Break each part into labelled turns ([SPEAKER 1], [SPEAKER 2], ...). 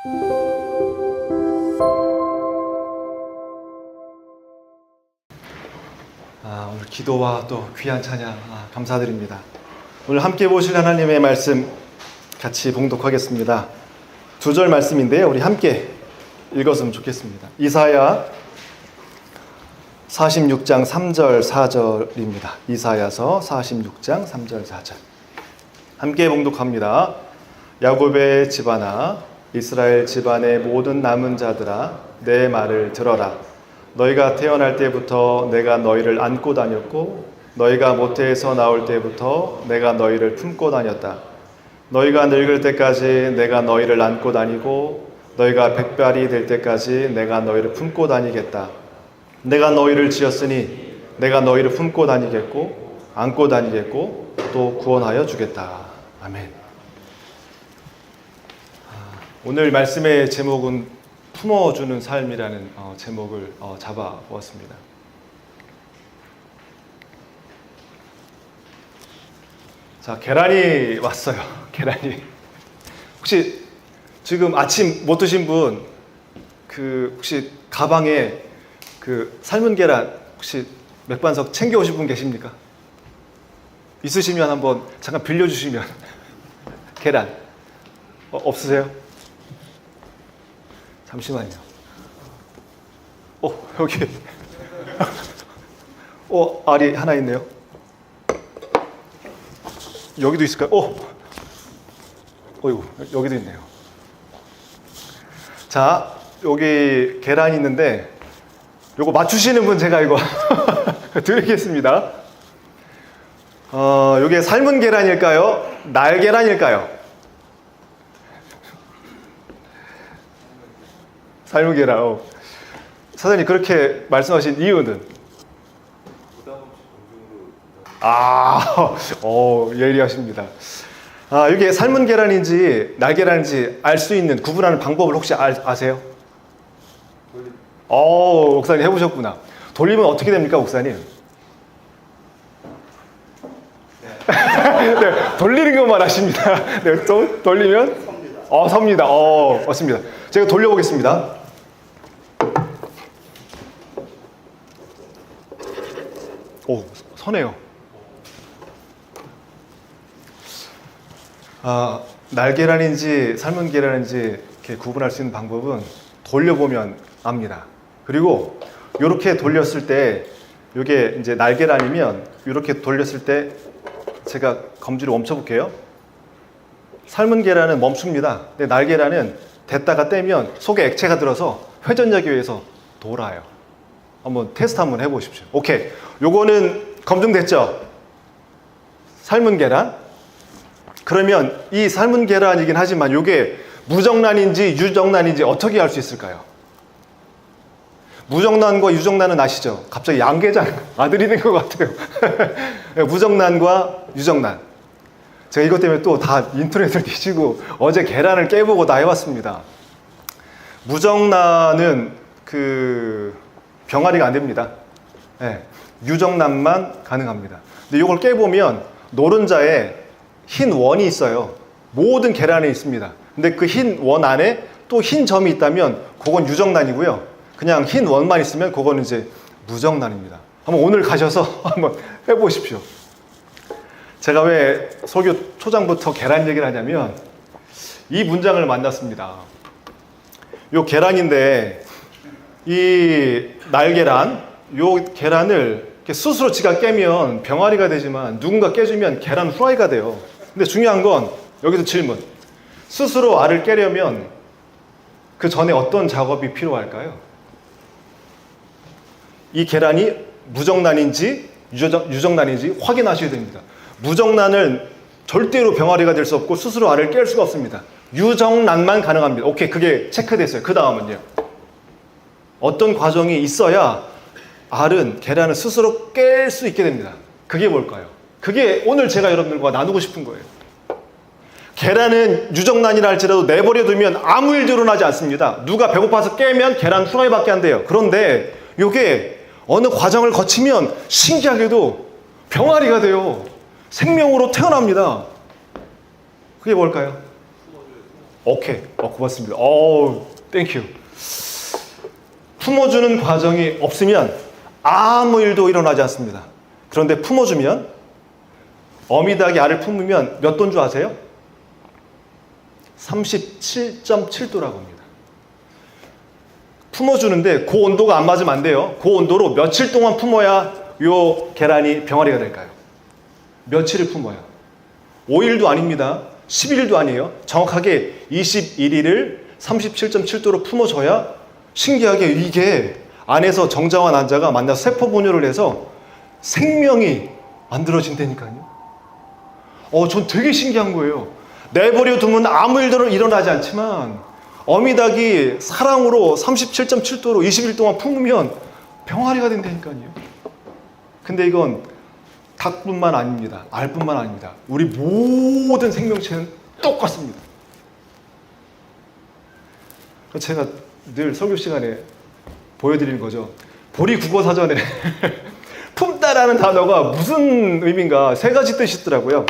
[SPEAKER 1] 오늘 기도와 또 귀한 찬양 감사드립니다. 오늘 함께 보실 하나님의 말씀 같이 봉독하겠습니다. 2절 말씀인데요. 우리 함께 읽었으면 좋겠습니다. 이사야 46장 3절 4절입니다. 이사야서 46장 3절 4절 함께 봉독합니다. 야곱의 집안아, 이스라엘 집안의 모든 남은 자들아, 내 말을 들어라. 너희가 태어날 때부터 내가 너희를 안고 다녔고 너희가 모태에서 나올 때부터 내가 너희를 품고 다녔다. 너희가 늙을 때까지 내가 너희를 안고 다니고 너희가 백발이 될 때까지 내가 너희를 품고 다니겠다. 내가 너희를 지었으니 내가 너희를 품고 다니겠고 안고 다니겠고 또 구원하여 주겠다. 아멘. 오늘 말씀의 제목은 품어주는 삶이라는 제목을 잡아보았습니다. 자, 계란이 왔어요. 계란이. 혹시 지금 아침 못 드신 분, 혹시 가방에 삶은 계란 혹시 맥반석 챙겨오신 분 계십니까? 있으시면 한번 잠깐 빌려주시면. 계란. 없으세요? 잠시만요. 여기. 알이 하나 있네요. 여기도 있을까요? 여기도 있네요. 자, 여기 계란이 있는데, 요거 맞추시는 분 제가 이거 드리겠습니다. 요게 삶은 계란일까요? 날 계란일까요? 삶은 계란. 사장님 그렇게 말씀하신 이유는? 예리하십니다. 이게 삶은 계란인지 날 계란인지 알 수 있는 구분하는 방법을 혹시 아세요? 목사님 해보셨구나. 돌리면 어떻게 됩니까, 목사님? 네, 돌리는 것만 아십니다. 네, 또 돌리면? 섭니다. 맞습니다. 제가 돌려보겠습니다. 서네요. 날 계란인지 삶은 계란인지 이렇게 구분할 수 있는 방법은 돌려보면 압니다. 그리고 이렇게 돌렸을 때, 이게 이제 날 계란이면 이렇게 돌렸을 때 제가 검지로 멈춰볼게요. 삶은 계란은 멈춥니다. 근데 날 계란은 됐다가 떼면 속에 액체가 들어서 회전력에 의해서 돌아요. 한번 테스트 한번 해보십시오. 오케이. 요거는 검증됐죠? 삶은 계란. 그러면 이 삶은 계란이긴 하지만 요게 무정란인지 유정란인지 어떻게 알 수 있을까요? 무정란과 유정란은 아시죠? 갑자기 양계장 아들이 된 것 같아요. 무정란과 유정란. 제가 이것 때문에 또 다 인터넷을 뒤지고 어제 계란을 깨보고 다 해왔습니다. 무정란은 병아리가 안 됩니다. 네, 유정란만 가능합니다. 근데 이걸 깨보면 노른자에 흰 원이 있어요. 모든 계란에 있습니다. 근데 그 흰 원 안에 또 흰 점이 있다면 그건 유정란이고요. 그냥 흰 원만 있으면 그거는 이제 무정란입니다. 한번 오늘 가셔서 한번 해보십시오. 제가 왜 설교 초장부터 계란 얘기를 하냐면 이 문장을 만났습니다. 요 계란인데 이 날계란, 요 계란을 이렇게 스스로 지가 깨면 병아리가 되지만 누군가 깨주면 계란 후라이가 돼요. 근데 중요한 건 여기서 질문. 스스로 알을 깨려면 그 전에 어떤 작업이 필요할까요? 이 계란이 무정란인지 유정란인지 확인하셔야 됩니다. 무정란은 절대로 병아리가 될 수 없고 스스로 알을 깰 수가 없습니다. 유정란만 가능합니다. 오케이, 그게 체크됐어요. 그 다음은요. 어떤 과정이 있어야 알은 계란을 스스로 깰 수 있게 됩니다. 그게 뭘까요? 그게 오늘 제가 여러분들과 나누고 싶은 거예요. 계란은 유정란이라 할지라도 내버려두면 아무 일도 일어나지 않습니다. 누가 배고파서 깨면 계란 후라이밖에 안 돼요. 그런데 이게 어느 과정을 거치면 신기하게도 병아리가 돼요. 생명으로 태어납니다. 그게 뭘까요? 오케이. 고맙습니다. 땡큐. 품어주는 과정이 없으면 아무 일도 일어나지 않습니다. 그런데 품어주면, 어미닭이 알을 품으면 몇 도인 줄 아세요? 37.7도라고 합니다. 품어주는데 그 온도가 안 맞으면 안 돼요. 그 온도로 며칠 동안 품어야 요 계란이 병아리가 될까요? 며칠을 품어야. 5일도 아닙니다. 10일도 아니에요. 정확하게 21일을 37.7도로 품어줘야 신기하게 이게 안에서 정자와 난자가 만나서 세포 분열을 해서 생명이 만들어진다니까요. 전 되게 신기한 거예요. 내버려 두면 아무 일도 일어나지 않지만 어미닭이 사랑으로 37.7도로 20일 동안 품으면 병아리가 된다니까요. 근데 이건 닭뿐만 아닙니다. 알뿐만 아닙니다. 우리 모든 생명체는 똑같습니다. 제가 늘 설교 시간에 보여드리는 거죠. 보리 국어사전에 품다라는 단어가 무슨 의미인가 3가지 뜻이 있더라고요.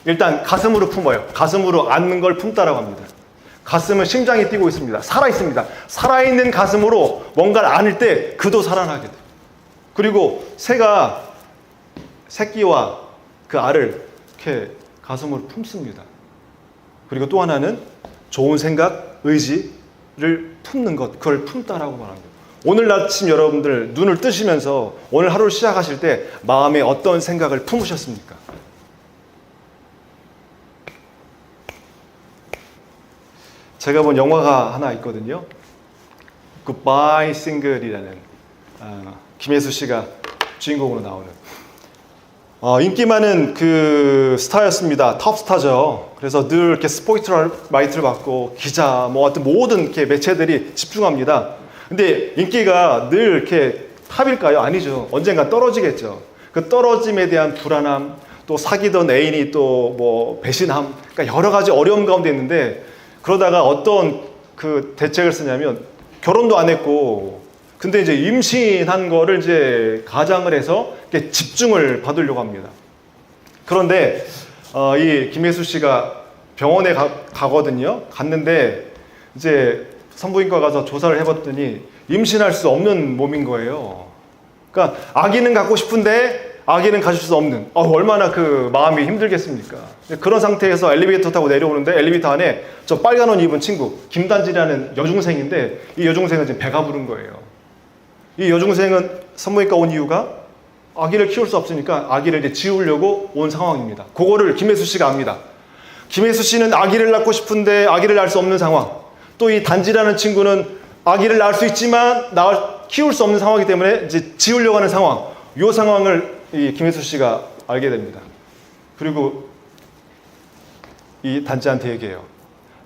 [SPEAKER 1] 일단 가슴으로 품어요. 가슴으로 안는 걸 품다라고 합니다. 가슴은 심장이 뛰고 있습니다. 살아있습니다. 살아있는 가슴으로 뭔가를 안을 때 그도 살아나게 돼요. 그리고 새가 새끼와 그 알을 이렇게 가슴으로 품습니다. 그리고 또 하나는 좋은 생각, 의지를 품는 것, 그걸 품다라고 말합니다. 오늘 아침 여러분들 눈을 뜨시면서 오늘 하루를 시작하실 때 마음에 어떤 생각을 품으셨습니까? 제가 본 영화가 하나 있거든요. Goodbye Single이라는 김혜수 씨가 주인공으로 나오는 인기 많은 그 스타였습니다. 톱스타죠. 그래서 늘 이렇게 스포트라이트를 받고 기자, 어떤 모든 이렇게 매체들이 집중합니다. 근데 인기가 늘 이렇게 탑일까요? 아니죠. 언젠가 떨어지겠죠. 그 떨어짐에 대한 불안함, 또 사귀던 애인이 또 배신함, 그러니까 여러 가지 어려움 가운데 있는데 그러다가 어떤 그 대책을 쓰냐면 결혼도 안 했고 근데 이제 임신한 거를 이제 가장을 해서 이렇게 집중을 받으려고 합니다. 그런데 이 김혜수 씨가 병원에 가거든요. 갔는데 이제 산부인과 가서 조사를 해봤더니 임신할 수 없는 몸인 거예요. 그러니까 아기는 갖고 싶은데 아기는 가질 수 없는, 얼마나 그 마음이 힘들겠습니까? 그런 상태에서 엘리베이터 타고 내려오는데 엘리베이터 안에 저 빨간 옷 입은 친구 김단지라는 여중생인데 이 여중생은 지금 배가 부른 거예요. 이 여중생은 산부인과 온 이유가 아기를 키울 수 없으니까 아기를 이제 지우려고 온 상황입니다. 그거를 김혜수 씨가 압니다. 김혜수 씨는 아기를 낳고 싶은데 아기를 낳을 수 없는 상황. 또 이 단지라는 친구는 아기를 낳을 수 있지만 키울 수 없는 상황이기 때문에 이제 지우려고 하는 상황. 이 상황을 이 김혜수 씨가 알게 됩니다. 그리고 이 단지한테 얘기해요.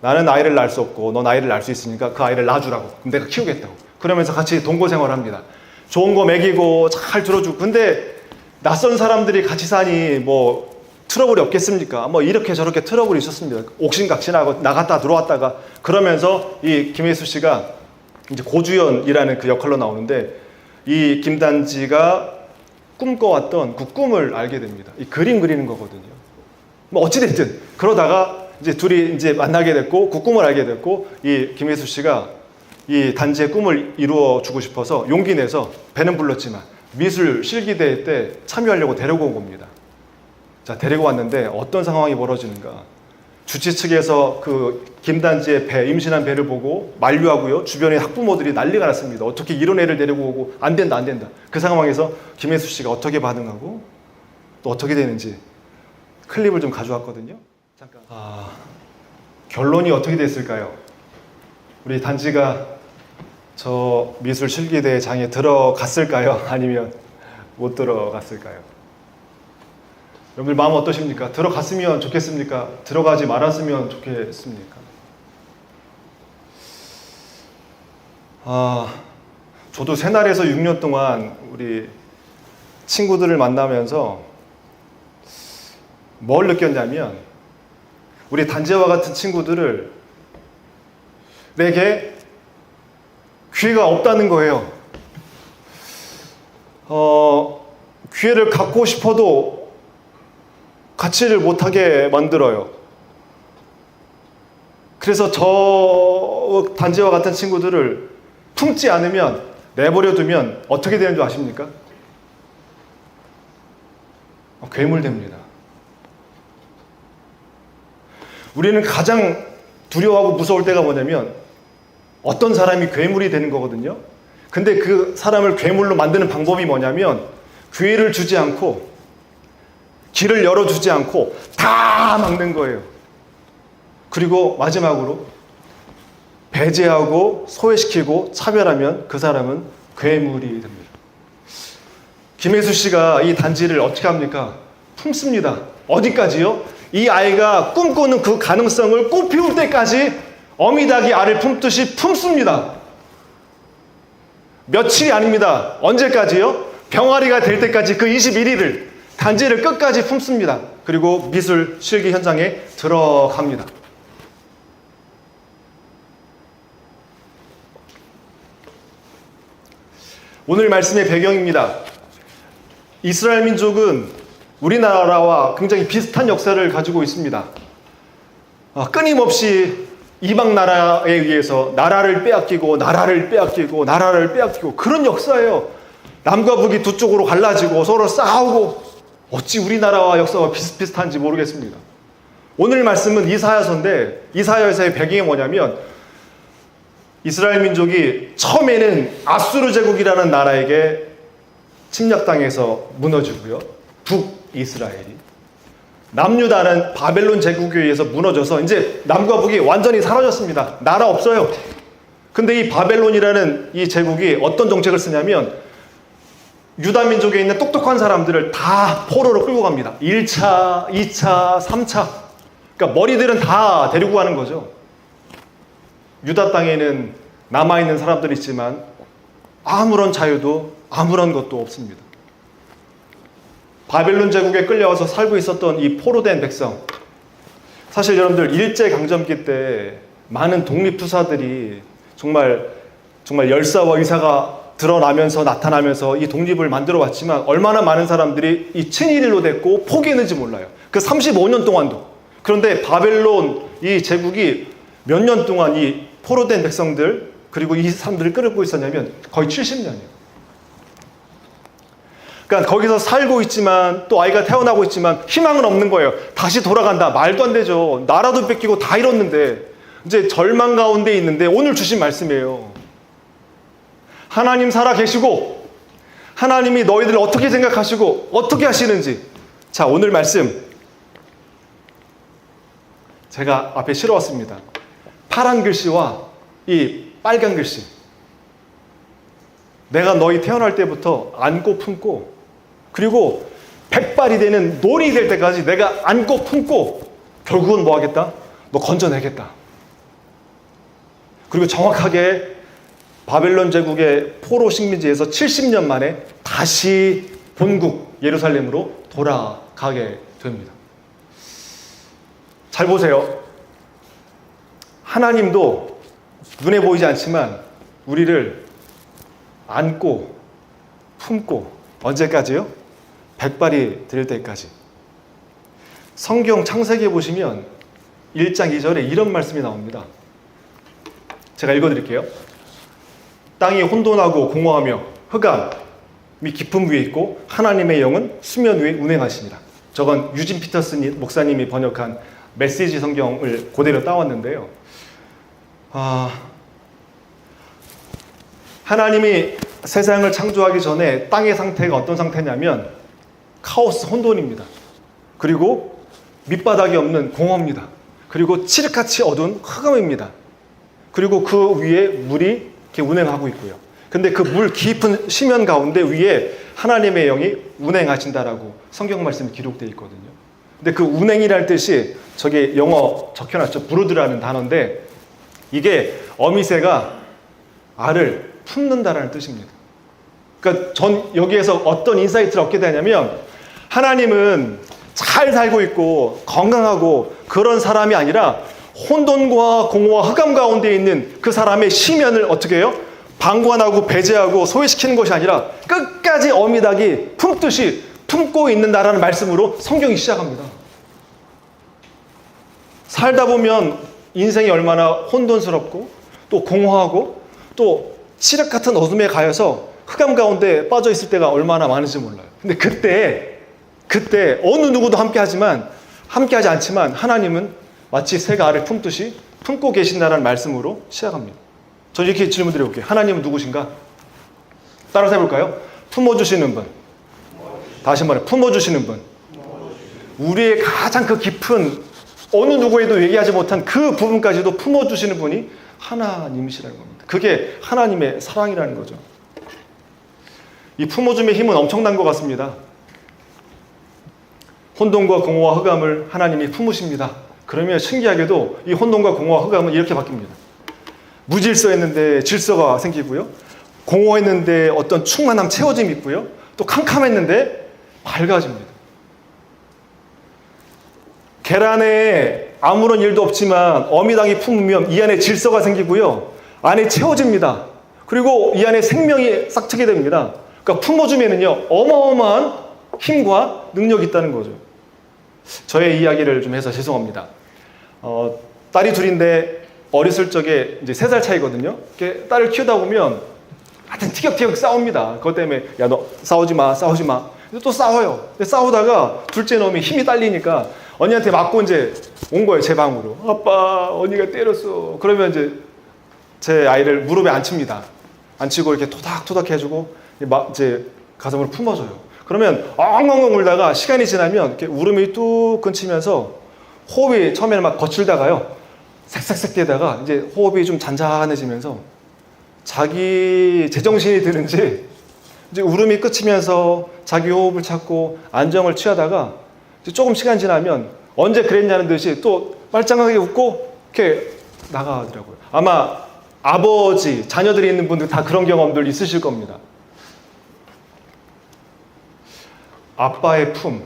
[SPEAKER 1] 나는 아이를 낳을 수 없고 넌 아이를 낳을 수 있으니까 그 아이를 낳아주라고. 그럼 내가 키우겠다고. 그러면서 같이 동거 생활을 합니다. 좋은 거 먹이고 잘 들어주고. 근데 낯선 사람들이 같이 사니 트러블이 없겠습니까? 이렇게 저렇게 트러블이 있었습니다. 옥신각신하고 나갔다 들어왔다가 그러면서 이 김혜수 씨가 이제 고주연이라는 그 역할로 나오는데 이 김단지가 꿈꿔왔던 그 꿈을 알게 됩니다. 이 그림 그리는 거거든요. 어찌됐든 그러다가 이제 둘이 이제 만나게 됐고 그 꿈을 알게 됐고 이 김혜수 씨가 이 단지의 꿈을 이루어 주고 싶어서 용기 내서 배는 불렀지만 미술 실기대회 때 참여하려고 데리고 온 겁니다. 자, 데리고 왔는데 어떤 상황이 벌어지는가? 주최 측에서 그 김단지의 배, 임신한 배를 보고 만류하고요. 주변에 학부모들이 난리가 났습니다. 어떻게 이런 애를 데리고 오고 안 된다, 안 된다. 그 상황에서 김혜수 씨가 어떻게 반응하고 또 어떻게 되는지 클립을 좀 가져왔거든요. 잠깐. 결론이 어떻게 됐을까요? 우리 단지가 저 미술 실기대회장에 들어갔을까요? 아니면 못 들어갔을까요? 여러분들 마음 어떠십니까? 들어갔으면 좋겠습니까? 들어가지 말았으면 좋겠습니까? 저도 새날에서 6년 동안 우리 친구들을 만나면서 뭘 느꼈냐면 우리 단지와 같은 친구들을 내게 기회가 없다는 거예요. 기회를 갖고 싶어도 갖지를 못하게 만들어요. 그래서 저 단지와 같은 친구들을 품지 않으면, 내버려 두면 어떻게 되는 줄 아십니까? 괴물됩니다. 우리는 가장 두려워하고 무서울 때가 뭐냐면 어떤 사람이 괴물이 되는 거거든요. 근데 그 사람을 괴물로 만드는 방법이 뭐냐면 기회를 주지 않고, 길을 열어주지 않고 다 막는 거예요. 그리고 마지막으로 배제하고 소외시키고 차별하면 그 사람은 괴물이 됩니다. 김혜수 씨가 이 단지를 어떻게 합니까? 품습니다. 어디까지요? 이 아이가 꿈꾸는 그 가능성을 꽃피울 때까지 어미닭이 알을 품듯이 품습니다. 며칠이 아닙니다. 언제까지요? 병아리가 될 때까지 그 21일을 단지를 끝까지 품습니다. 그리고 미술 실기 현장에 들어갑니다. 오늘 말씀의 배경입니다. 이스라엘 민족은 우리나라와 굉장히 비슷한 역사를 가지고 있습니다. 끊임없이 이방 나라에 의해서 나라를 빼앗기고 그런 역사예요. 남과 북이 두 쪽으로 갈라지고 서로 싸우고, 어찌 우리나라와 역사가 비슷비슷한지 모르겠습니다. 오늘 말씀은 이사야서인데, 이사야서의 배경이 뭐냐면 이스라엘 민족이 처음에는 아수르 제국이라는 나라에게 침략당해서 무너지고요. 북이스라엘이 남유다는 바벨론 제국에 의해서 무너져서 이제 남과 북이 완전히 사라졌습니다. 나라 없어요. 근데 이 바벨론이라는 이 제국이 어떤 정책을 쓰냐면 유다 민족에 있는 똑똑한 사람들을 다 포로로 끌고 갑니다. 1차, 2차, 3차. 그러니까 머리들은 다 데리고 가는 거죠. 유다 땅에는 남아있는 사람들이 있지만 아무런 자유도 아무런 것도 없습니다. 바벨론 제국에 끌려와서 살고 있었던 이 포로된 백성, 사실 여러분들 일제강점기 때 많은 독립투사들이 정말 열사와 의사가 드러나면서 나타나면서 이 독립을 만들어 왔지만 얼마나 많은 사람들이 이 친일로 됐고 포기했는지 몰라요. 그 35년 동안도. 그런데 바벨론 이 제국이 몇 년 동안 이 포로된 백성들 그리고 이 사람들을 끌고 있었냐면 거의 70년이에요. 그러니까 거기서 살고 있지만 또 아이가 태어나고 있지만 희망은 없는 거예요. 다시 돌아간다. 말도 안 되죠. 나라도 뺏기고 다 잃었는데 이제 절망 가운데 있는데 오늘 주신 말씀이에요. 하나님 살아 계시고 하나님이 너희들을 어떻게 생각하시고 어떻게 하시는지. 자, 오늘 말씀 제가 앞에 실어왔습니다. 파란 글씨와 이 빨간 글씨. 내가 너희 태어날 때부터 안고 품고 그리고 백발이 되는 노인이 될 때까지 내가 안고 품고 결국은 뭐 하겠다? 너 건져내겠다. 그리고 정확하게 바벨론 제국의 포로 식민지에서 70년 만에 다시 본국 예루살렘으로 돌아가게 됩니다. 잘 보세요. 하나님도 눈에 보이지 않지만 우리를 안고 품고 언제까지요? 백발이 될 때까지. 성경 창세기에 보시면 1장 2절에 이런 말씀이 나옵니다. 제가 읽어드릴게요. 땅이 혼돈하고 공허하며 흑암이 깊은 위에 있고 하나님의 영은 수면 위에 운행하시니라. 저건 유진 피터슨 목사님이 번역한 메시지 성경을 그대로 따왔는데요. 하나님이 세상을 창조하기 전에 땅의 상태가 어떤 상태냐면 카오스, 혼돈입니다. 그리고 밑바닥이 없는 공허입니다. 그리고 칠흑같이 어두운 흑암입니다. 그리고 그 위에 물이 이렇게 운행하고 있고요. 근데 그 물 깊은 심연 가운데 위에 하나님의 영이 운행하신다라고 성경 말씀이 기록되어 있거든요. 근데 그 운행이라는 뜻이 저기 영어 적혀놨죠. 브루드라는 단어인데 이게 어미새가 알을 품는다라는 뜻입니다. 그러니까 전 여기에서 어떤 인사이트를 얻게 되냐면 하나님은 잘 살고 있고 건강하고 그런 사람이 아니라 혼돈과 공허와 흑암 가운데 있는 그 사람의 심연을 어떻게 해요? 방관하고 배제하고 소외시키는 것이 아니라 끝까지 어미닭이 품듯이 품고 있는다라는 말씀으로 성경이 시작합니다. 살다 보면 인생이 얼마나 혼돈스럽고 또 공허하고 또 칠흑 같은 어둠에 가여서 흑암 가운데 빠져 있을 때가 얼마나 많은지 몰라요. 근데 그때 어느 누구도 함께하지 않지만 하나님은 마치 새가 알을 품듯이 품고 계신다는 말씀으로 시작합니다. 저 이렇게 질문 드려볼게요. 하나님은 누구신가? 따라서 해볼까요? 품어주시는 분. 다시 말해, 품어주시는 분. 우리의 가장 그 깊은 어느 누구에도 얘기하지 못한 그 부분까지도 품어주시는 분이 하나님이시라는 겁니다. 그게 하나님의 사랑이라는 거죠. 이 품어줌의 힘은 엄청난 것 같습니다. 혼돈과 공허와 흑암을 하나님이 품으십니다. 그러면 신기하게도 이 혼돈과 공허와 흑암은 이렇게 바뀝니다. 무질서했는데 질서가 생기고요. 공허했는데 어떤 충만함, 채워짐이 있고요. 또 캄캄했는데 밝아집니다. 계란에 아무런 일도 없지만 어미당이 품으면 이 안에 질서가 생기고요. 안에 채워집니다. 그리고 이 안에 생명이 싹 트게 됩니다. 그러니까 품어주면은요, 어마어마한 힘과 능력이 있다는 거죠. 저의 이야기를 좀 해서 죄송합니다. 딸이 둘인데 어렸을 적에 이제 3살 차이거든요. 이렇게 딸을 키우다 보면 하여튼 티격태격 싸웁니다. 그것 때문에 야, 너 싸우지 마. 근데 또 싸워요. 근데 싸우다가 둘째 놈이 힘이 딸리니까 언니한테 맞고 이제 온 거예요, 제 방으로. 아빠, 언니가 때렸어. 그러면 이제 제 아이를 무릎에 앉힙니다. 앉히고 이렇게 토닥토닥 해주고 이제 가슴으로 품어줘요. 그러면 엉엉엉 울다가 시간이 지나면 이렇게 울음이 뚝 끊치면서 호흡이 처음에는 막 거칠다가요, 색색색 되다가 이제 호흡이 좀 잔잔해지면서 자기 제정신이 드는지 이제 울음이 끝이면서 자기 호흡을 찾고 안정을 취하다가 이제 조금 시간 지나면 언제 그랬냐는 듯이 또 말짱하게 웃고 이렇게 나가더라고요. 아마 아버지, 자녀들이 있는 분들 다 그런 경험들 있으실 겁니다. 아빠의 품,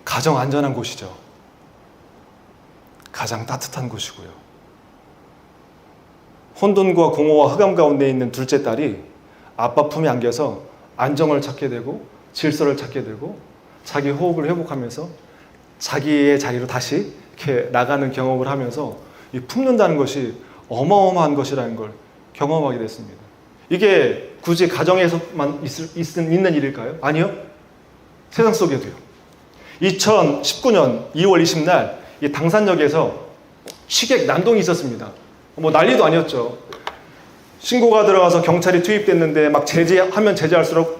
[SPEAKER 1] 가장 안전한 곳이죠. 가장 따뜻한 곳이고요. 혼돈과 공허와 흑암 가운데 있는 둘째 딸이 아빠 품에 안겨서 안정을 찾게 되고 질서를 찾게 되고 자기 호흡을 회복하면서 자기의 자리로 다시 이렇게 나가는 경험을 하면서 이 품는다는 것이 어마어마한 것이라는 걸 경험하게 됐습니다. 이게 굳이 가정에서만 있는 일일까요? 아니요. 세상 속에도요. 2019년 2월 20날 이 당산역에서 취객 난동이 있었습니다. 뭐 난리도 아니었죠. 신고가 들어가서 경찰이 투입됐는데 막 제재하면 제재할수록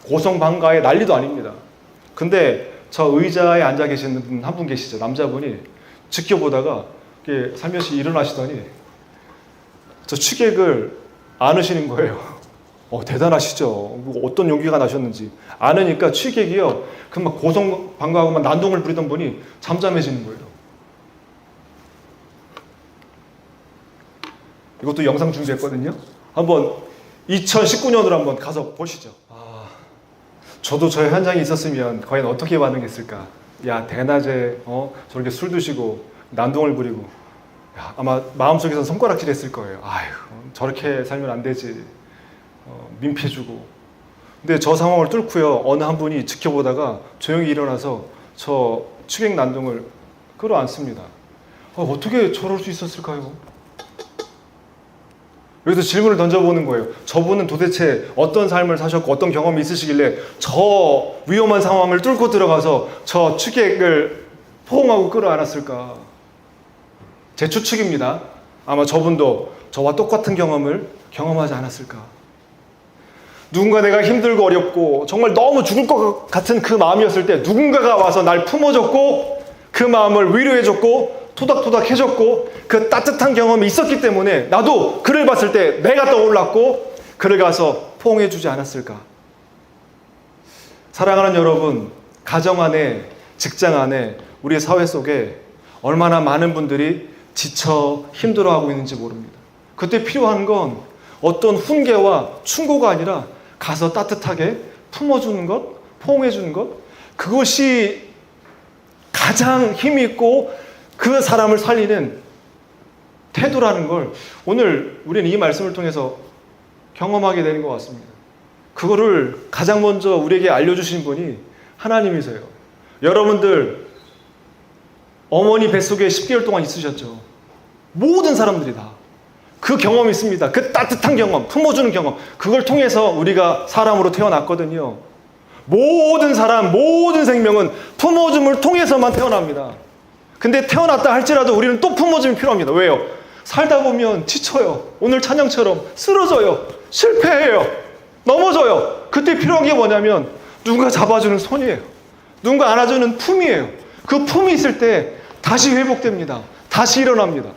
[SPEAKER 1] 고성방가에 난리도 아닙니다. 근데 저 의자에 앉아 계시는 분 한 분 계시죠. 남자분이 지켜보다가 살며시 일어나시더니 저 취객을 안으시는 거예요. 대단하시죠. 어떤 용기가 나셨는지. 안으니까 취객이요, 그 막 고성방가하고 막 난동을 부리던 분이 잠잠해지는 거예요. 이것도 영상 준비했거든요. 한번 2019년으로 한번 가서 보시죠. 저도 저 현장에 있었으면 과연 어떻게 반응했을까. 야, 대낮에 저렇게 술 드시고 난동을 부리고, 야, 아마 마음속에서 손가락질 했을 거예요. 아휴, 저렇게 살면 안 되지. 민폐주고. 근데 저 상황을 뚫고요, 어느 한 분이 지켜보다가 조용히 일어나서 저 취객 난동을 끌어안습니다. 어떻게 저럴 수 있었을까요? 여기서 질문을 던져보는 거예요. 저분은 도대체 어떤 삶을 사셨고 어떤 경험이 있으시길래 저 위험한 상황을 뚫고 들어가서 저 취객을 포옹하고 끌어안았을까? 제 추측입니다. 아마 저분도 저와 똑같은 경험을 경험하지 않았을까? 누군가 내가 힘들고 어렵고 정말 너무 죽을 것 같은 그 마음이었을 때 누군가가 와서 날 품어줬고 그 마음을 위로해줬고 토닥토닥 해줬고 그 따뜻한 경험이 있었기 때문에 나도 그를 봤을 때 내가 떠올랐고 그를 가서 포옹해주지 않았을까? 사랑하는 여러분, 가정 안에, 직장 안에, 우리 사회 속에 얼마나 많은 분들이 지쳐 힘들어하고 있는지 모릅니다. 그때 필요한 건 어떤 훈계와 충고가 아니라 가서 따뜻하게 품어주는 것, 포옹해주는 것, 그것이 가장 힘이 있고 그 사람을 살리는 태도라는 걸 오늘 우리는 이 말씀을 통해서 경험하게 되는 것 같습니다. 그거를 가장 먼저 우리에게 알려주신 분이 하나님이세요. 여러분들 어머니 뱃속에 10개월 동안 있으셨죠. 모든 사람들이 다 그 경험이 있습니다. 그 따뜻한 경험, 품어주는 경험, 그걸 통해서 우리가 사람으로 태어났거든요. 모든 사람, 모든 생명은 품어줌을 통해서만 태어납니다. 근데 태어났다 할지라도 우리는 또 품어줌이 필요합니다. 왜요? 살다 보면 지쳐요. 오늘 찬양처럼 쓰러져요. 실패해요. 넘어져요. 그때 필요한 게 뭐냐면 누군가 잡아주는 손이에요. 누군가 안아주는 품이에요. 그 품이 있을 때 다시 회복됩니다. 다시 일어납니다.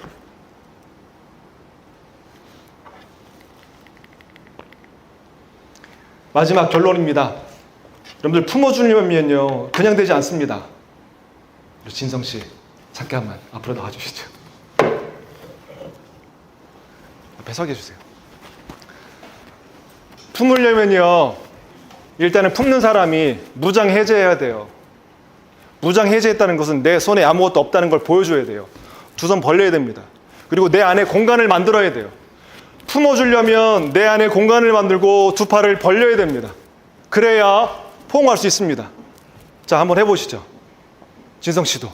[SPEAKER 1] 마지막 결론입니다. 여러분들 품어주려면요 그냥 되지 않습니다. 진성씨 잠깐만 앞으로 나와주시죠. 앞에 서 계주세요. 품으려면요 일단은 품는 사람이 무장해제해야 돼요. 무장해제했다는 것은 내 손에 아무것도 없다는 걸 보여줘야 돼요. 두 손 벌려야 됩니다. 그리고 내 안에 공간을 만들어야 돼요. 품어주려면 내 안에 공간을 만들고 두 팔을 벌려야 됩니다. 그래야 포옹할 수 있습니다. 자, 한번 해보시죠. 진성 씨도.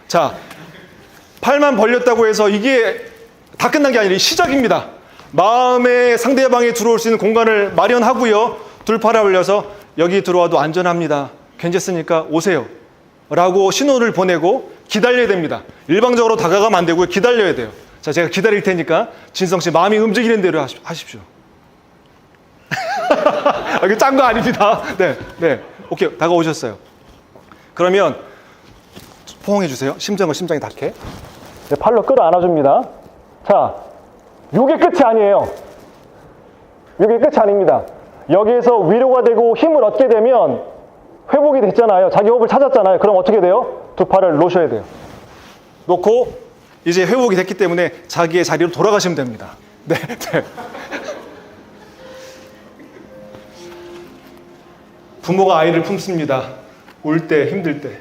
[SPEAKER 1] 자, 팔만 벌렸다고 해서 이게 다 끝난 게 아니라 시작입니다. 마음에 상대방이 들어올 수 있는 공간을 마련하고요. 둘 팔을 벌려서 여기 들어와도 안전합니다. 괜찮으니까 오세요. 라고 신호를 보내고 기다려야 됩니다. 일방적으로 다가가면 안 되고요. 기다려야 돼요. 자, 제가 기다릴 테니까 진성 씨 마음이 움직이는 대로 하십시오. 이거 짠 거 아닙니다. 네. 오케이. 다가오셨어요. 그러면 포옹해 주세요. 심장이 닿게. 네, 팔로 끌어 안아줍니다. 자, 이게 끝이 아니에요. 이게 끝이 아닙니다. 여기에서 위로가 되고 힘을 얻게 되면 회복이 됐잖아요. 자기 호흡을 찾았잖아요. 그럼 어떻게 돼요? 두 팔을 놓으셔야 돼요. 놓고 이제 회복이 됐기 때문에 자기의 자리로 돌아가시면 됩니다. 네. 부모가 아이를 품습니다. 울 때, 힘들 때.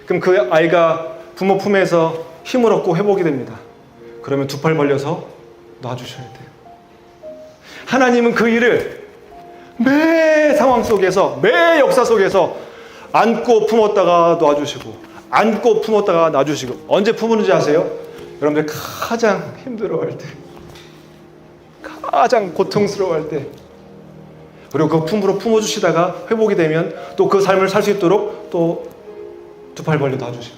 [SPEAKER 1] 그럼 그 아이가 부모 품에서 힘을 얻고 회복이 됩니다. 그러면 두 팔 벌려서 놔주셔야 돼요. 하나님은 그 일을 매 상황 속에서, 매 역사 속에서 안고 품었다가 놔주시고, 안고 품었다가 놔주시고. 언제 품었는지 아세요? 여러분들 가장 힘들어할 때, 가장 고통스러워할 때, 그리고 그 품으로 품어주시다가 회복이 되면 또 그 삶을 살 수 있도록 또 두 팔 벌려 놔주시고.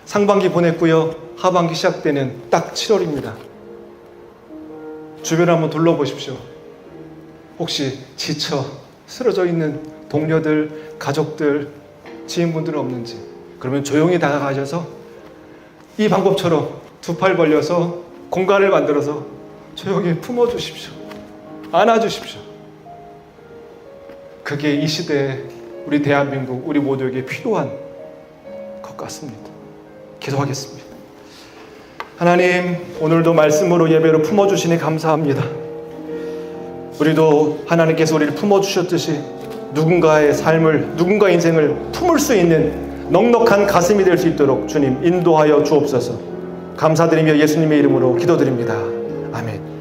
[SPEAKER 1] 상반기 보냈고요. 하반기 시작되는 딱 7월입니다. 주변을 한번 둘러보십시오. 혹시 지쳐 쓰러져 있는 동료들, 가족들, 지인분들은 없는지. 그러면 조용히 다가가셔서 이 방법처럼 두 팔 벌려서 공간을 만들어서 조용히 품어주십시오. 안아주십시오. 그게 이 시대에 우리 대한민국, 우리 모두에게 필요한 것 같습니다. 기도하겠습니다. 하나님, 오늘도 말씀으로 예배로 품어주시니 감사합니다. 우리도 하나님께서 우리를 품어주셨듯이 누군가의 삶을, 누군가의 인생을 품을 수 있는 넉넉한 가슴이 될 수 있도록 주님 인도하여 주옵소서. 감사드리며 예수님의 이름으로 기도드립니다. 아멘.